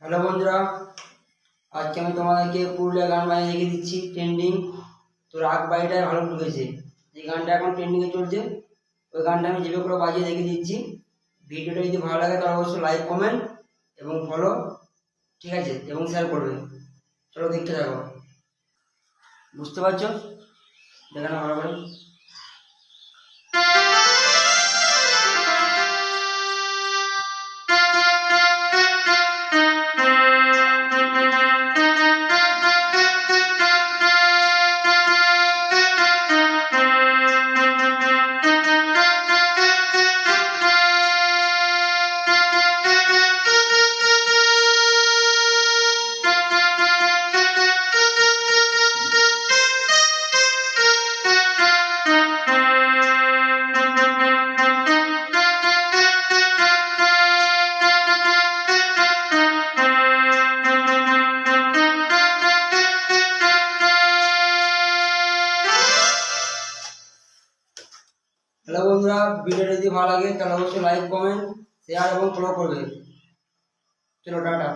Hello বন্ধুরা, আজকে আমি তোমাদেরকে পুরুলিয়া গান বানিয়ে রেখে দিচ্ছি ট্রেন্ডিং। তো রাগ বাড়িটাই ভালো ঢুকেছে, যে গানটা এখন ট্রেন্ডিংয়ে চলছে ওই গানটা আমি যেভাবে করে বাজিয়ে রেখে দিচ্ছি। ভিডিওটা যদি ভালো লাগে তাহলে অবশ্যই লাইক, কমেন্ট এবং ফলো, ঠিক আছে, এবং শেয়ার করবে। চলো দেখতে থাকো। বুঝতে পারছো? দেখে না ভালো করে। হ্যালো বন্ধুরা, ভিডিওটা যদি ভালো লাগে তাহলে অবশ্যই লাইক, কমেন্ট, শেয়ার এবং ফলো করবে। চলো টাটা।